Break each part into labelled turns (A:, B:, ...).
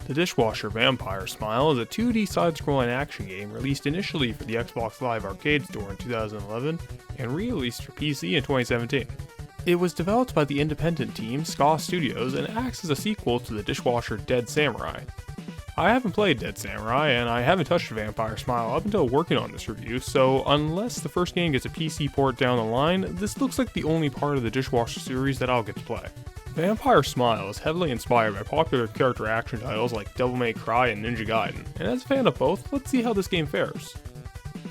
A: The Dishwasher Vampire Smile is a 2D side-scrolling action game released initially for the Xbox Live Arcade Store in 2011 and re-released for PC in 2017. It was developed by the independent team Ska Studios and acts as a sequel to the Dishwasher Dead Samurai. I haven't played Dead Samurai, and I haven't touched Vampire Smile up until working on this review, so unless the first game gets a PC port down the line, this looks like the only part of the Dishwasher series that I'll get to play. Vampire Smile is heavily inspired by popular character action titles like Devil May Cry and Ninja Gaiden, and as a fan of both, let's see how this game fares.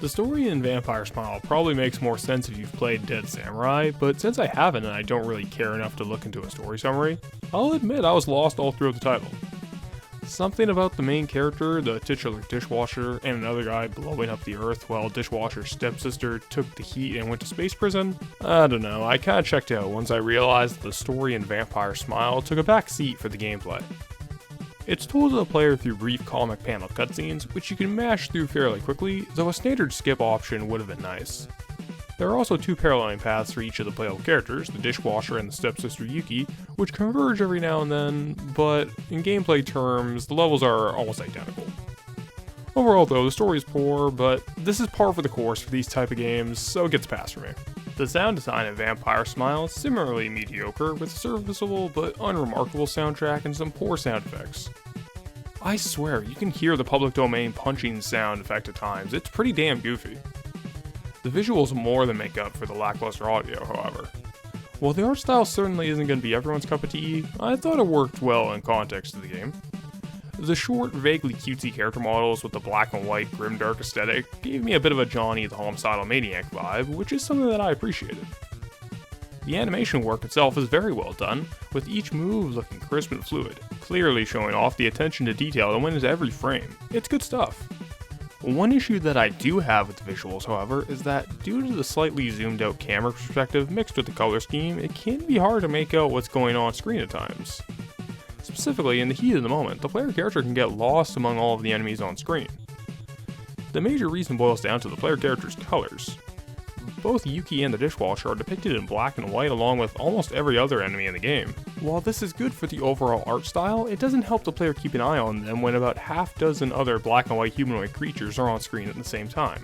A: The story in Vampire Smile probably makes more sense if you've played Dead Samurai, but since I haven't and I don't really care enough to look into a story summary, I'll admit I was lost all throughout the title. Something about the main character, the titular dishwasher, and another guy blowing up the earth while Dishwasher's stepsister took the heat and went to space prison? I don't know, I kinda checked out once I realized the story in Vampire Smile took a back seat for the gameplay. It's told to the player through brief comic panel cutscenes, which you can mash through fairly quickly, though a standard skip option would have been nice. There are also two paralleling paths for each of the playable characters, the Dishwasher and the stepsister Yuki, which converge every now and then, but in gameplay terms, the levels are almost identical. Overall though, the story is poor, but this is par for the course for these type of games, so it gets past for me. The sound design of Vampire Smile is similarly mediocre, with a serviceable but unremarkable soundtrack and some poor sound effects. I swear, you can hear the public domain punching sound effect at times, it's pretty damn goofy. The visuals more than make up for the lackluster audio, however. While the art style certainly isn't going to be everyone's cup of tea, I thought it worked well in context of the game. The short, vaguely cutesy character models with the black and white grimdark aesthetic gave me a bit of a Johnny the Homicidal Maniac vibe, which is something that I appreciated. The animation work itself is very well done, with each move looking crisp and fluid, clearly showing off the attention to detail that went into every frame. It's good stuff. One issue that I do have with the visuals, however, is that due to the slightly zoomed out camera perspective mixed with the color scheme, it can be hard to make out what's going on screen at times. Specifically, in the heat of the moment, the player character can get lost among all of the enemies on screen. The major reason boils down to the player character's colors. Both Yuki and the Dishwasher are depicted in black and white along with almost every other enemy in the game. While this is good for the overall art style, it doesn't help the player keep an eye on them when about half dozen other black and white humanoid creatures are on screen at the same time.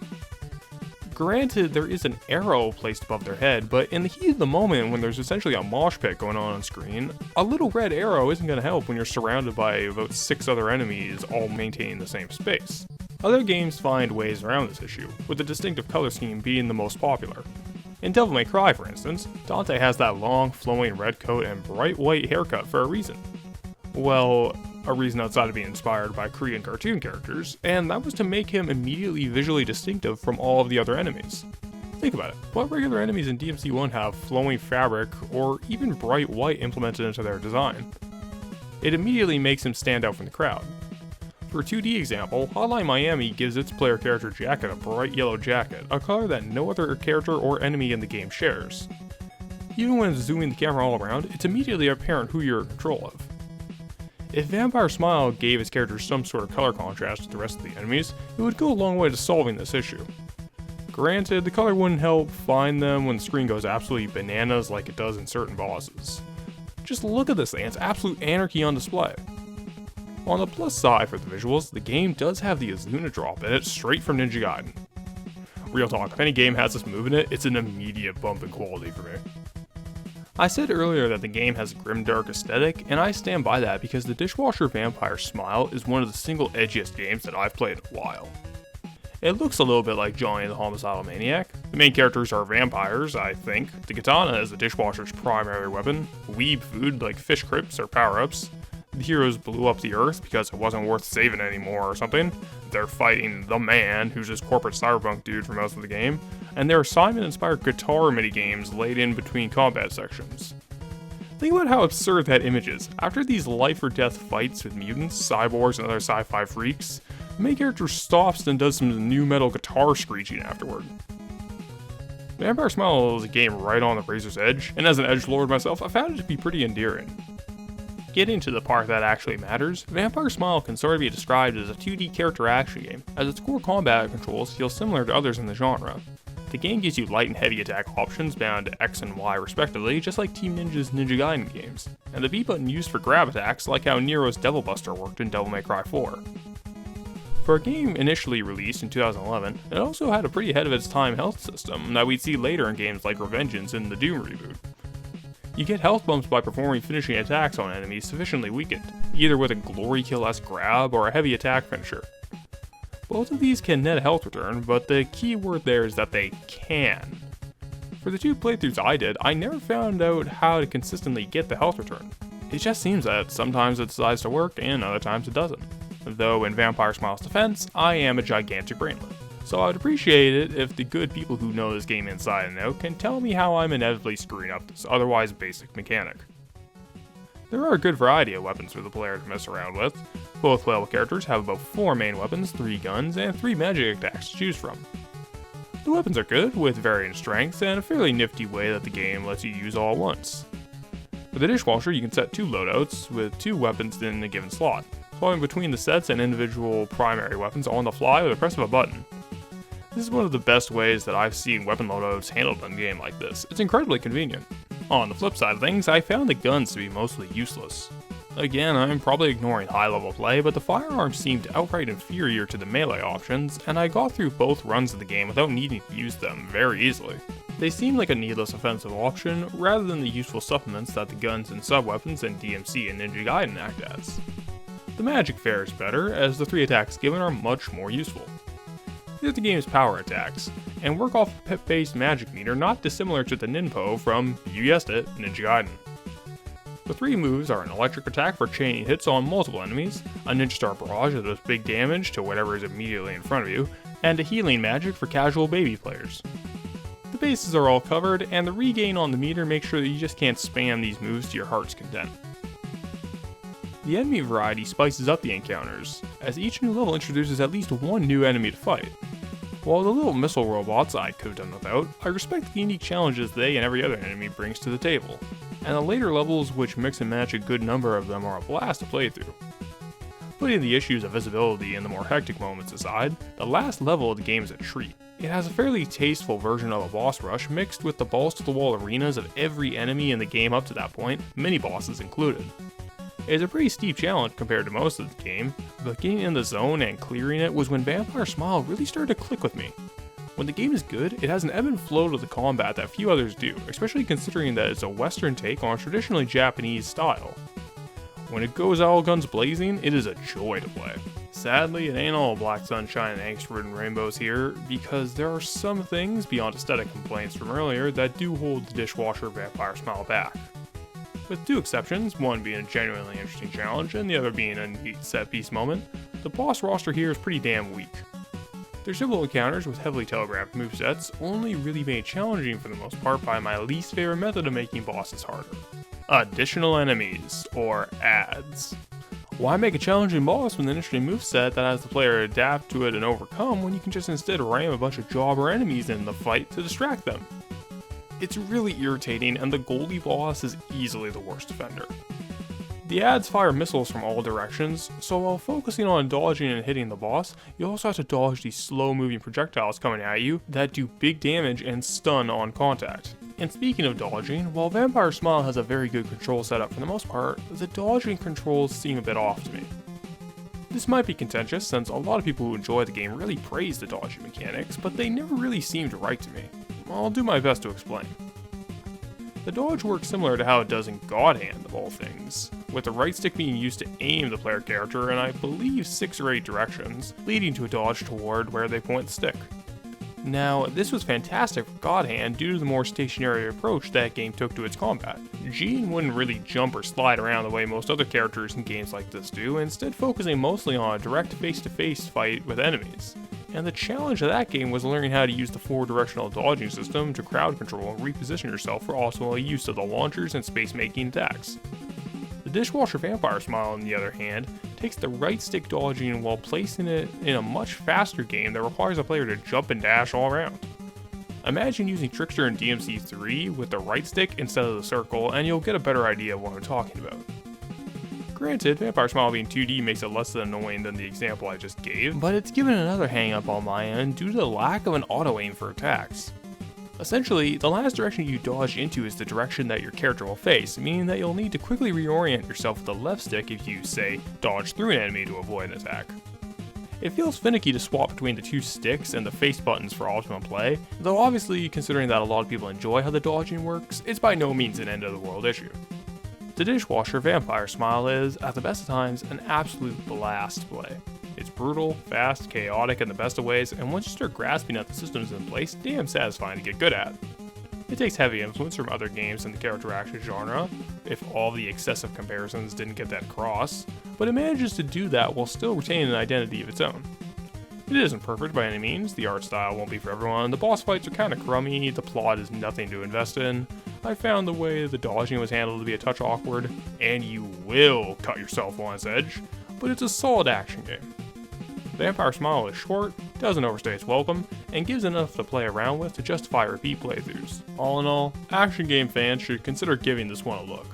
A: Granted, there is an arrow placed above their head, but in the heat of the moment when there's essentially a mosh pit going on screen, a little red arrow isn't going to help when you're surrounded by about 6 other enemies all maintaining the same space. Other games find ways around this issue, with the distinctive color scheme being the most popular. In Devil May Cry, for instance, Dante has that long, flowing red coat and bright white haircut for a reason. Well, a reason outside of being inspired by Korean cartoon characters, and that was to make him immediately visually distinctive from all of the other enemies. Think about it, what regular enemies in DMC1 have flowing fabric or even bright white implemented into their design? It immediately makes him stand out from the crowd. For a 2D example, Hotline Miami gives its player character jacket a bright yellow jacket, a color that no other character or enemy in the game shares. Even when zooming the camera all around, it's immediately apparent who you're in control of. If Vampire Smile gave its characters some sort of color contrast to the rest of the enemies, it would go a long way to solving this issue. Granted, the color wouldn't help find them when the screen goes absolutely bananas like it does in certain bosses. Just look at this thing, it's absolute anarchy on display. On the plus side for the visuals, the game does have the Azuna drop in it straight from Ninja Gaiden. Real talk, if any game has this move in it, it's an immediate bump in quality for me. I said earlier that the game has a grimdark aesthetic, and I stand by that because the Dishwasher Vampire Smile is one of the single edgiest games that I've played in a while. It looks a little bit like Johnny the Homicidal Maniac. The main characters are vampires, I think. The katana is the Dishwasher's primary weapon. Weeb food like fish crypts are power-ups. The heroes blew up the earth because it wasn't worth saving anymore or something. They're fighting the Man, who's this corporate cyberpunk dude for most of the game. And there are Simon-inspired guitar minigames laid in between combat sections. Think about how absurd that image is. After these life-or-death fights with mutants, cyborgs, and other sci-fi freaks, the main character stops and does some new metal guitar screeching afterward. Vampire Smile is a game right on the razor's edge, and as an edgelord myself, I found it to be pretty endearing. Getting to the part that actually matters, Vampire Smile can sort of be described as a 2D character action game, as its core combat controls feel similar to others in the genre. The game gives you light and heavy attack options bound to X and Y respectively, just like Team Ninja's Ninja Gaiden games, and the B button used for grab attacks like how Nero's Devil Buster worked in Devil May Cry 4. For a game initially released in 2011, it also had a pretty ahead of its time health system that we'd see later in games like Revengeance and the Doom reboot. You get health bumps by performing finishing attacks on enemies sufficiently weakened, either with a glory kill-esque grab or a heavy attack finisher. Both of these can net a health return, but the key word there is that they can. For the 2 playthroughs I did, I never found out how to consistently get the health return. It just seems that sometimes it decides to work and other times it doesn't. Though in Vampire Smile's defense, I am a gigantic brainlet, so I'd appreciate it if the good people who know this game inside and out can tell me how I'm inevitably screwing up this otherwise basic mechanic. There are a good variety of weapons for the player to mess around with. Both playable characters have about 4 main weapons, 3 guns, and 3 magic attacks to choose from. The weapons are good, with varying strengths and a fairly nifty way that the game lets you use all at once. For the Dishwasher, you can set 2 loadouts with 2 weapons in a given slot, swapping between the sets and individual primary weapons on the fly with a press of a button. This is one of the best ways that I've seen weapon loadouts handled in a game like this. It's incredibly convenient. On the flip side of things, I found the guns to be mostly useless. Again, I'm probably ignoring high-level play, but the firearms seemed outright inferior to the melee options, and I got through both runs of the game without needing to use them very easily. They seem like a needless offensive option, rather than the useful supplements that the guns and sub-weapons in DMC and Ninja Gaiden act as. The magic fares better, as the 3 attacks given are much more useful. These are the game's power attacks, and work off a pip-based magic meter not dissimilar to the Ninpo from, you guessed it, Ninja Gaiden. The 3 moves are an electric attack for chaining hits on multiple enemies, a Ninja Star Barrage that does big damage to whatever is immediately in front of you, and a healing magic for casual baby players. The bases are all covered, and the regain on the meter makes sure that you just can't spam these moves to your heart's content. The enemy variety spices up the encounters, as each new level introduces at least 1 new enemy to fight. While the little missile robots I could have done without, I respect the unique challenges they and every other enemy brings to the table, and the later levels which mix and match a good number of them are a blast to play through. Putting the issues of visibility and the more hectic moments aside, the last level of the game is a treat. It has a fairly tasteful version of a boss rush mixed with the balls-to-the-wall arenas of every enemy in the game up to that point, mini-bosses included. It is a pretty steep challenge compared to most of the game, but getting in the zone and clearing it was when Vampire Smile really started to click with me. When the game is good, it has an ebb and flow to the combat that few others do, especially considering that it's a Western take on a traditionally Japanese style. When it goes all guns blazing, it is a joy to play. Sadly, it ain't all black sunshine and angst-ridden rainbows here, because there are some things beyond aesthetic complaints from earlier that do hold the Dishwasher Vampire Smile back. With 2 exceptions, one being a genuinely interesting challenge and the other being a neat set-piece moment, the boss roster here is pretty damn weak. Their simple encounters with heavily telegraphed movesets only really made challenging for the most part by my least favorite method of making bosses harder. Additional enemies, or adds. Why make a challenging boss with an interesting moveset that has the player adapt to it and overcome when you can just instead ram a bunch of jobber enemies in the fight to distract them? It's really irritating, and the Goldie boss is easily the worst offender. The adds fire missiles from all directions, so while focusing on dodging and hitting the boss, you also have to dodge these slow-moving projectiles coming at you that do big damage and stun on contact. And speaking of dodging, while Vampire Smile has a very good control setup for the most part, the dodging controls seem a bit off to me. This might be contentious, since a lot of people who enjoy the game really praise the dodging mechanics, but they never really seemed right to me. I'll do my best to explain. The dodge works similar to how it does in God Hand of all things, with the right stick being used to aim the player character in I believe 6 or 8 directions, leading to a dodge toward where they point the stick. Now, this was fantastic for God Hand due to the more stationary approach that game took to its combat. Jean wouldn't really jump or slide around the way most other characters in games like this do, instead focusing mostly on a direct face-to-face fight with enemies. And the challenge of that game was learning how to use the 4-directional dodging system to crowd control and reposition yourself for optimal use of the launchers and space-making attacks. The Dishwasher Vampire Smile, on the other hand, takes the right stick dodging while placing it in a much faster game that requires a player to jump and dash all around. Imagine using Trickster in DMC 3 with the right stick instead of the circle, and you'll get a better idea of what I'm talking about. Granted, Vampire Smile being 2D makes it less annoying than the example I just gave, but it's given another hang up on my end due to the lack of an auto-aim for attacks. Essentially, the last direction you dodge into is the direction that your character will face, meaning that you'll need to quickly reorient yourself with the left stick if you, say, dodge through an enemy to avoid an attack. It feels finicky to swap between the two sticks and the face buttons for optimum play, though obviously considering that a lot of people enjoy how the dodging works, it's by no means an end of the world issue. The Dishwasher Vampire Smile is, at the best of times, an absolute blast to play. It's brutal, fast, chaotic in the best of ways, and once you start grasping at the systems in place, damn satisfying to get good at. It takes heavy influence from other games in the character action genre, if all the excessive comparisons didn't get that across, but it manages to do that while still retaining an identity of its own. It isn't perfect by any means, the art style won't be for everyone, the boss fights are kinda crummy, the plot is nothing to invest in, I found the way the dodging was handled to be a touch awkward, and you will cut yourself on its edge, but it's a solid action game. Vampire Smile is short, doesn't overstay its welcome, and gives enough to play around with to justify repeat playthroughs. All in all, action game fans should consider giving this one a look.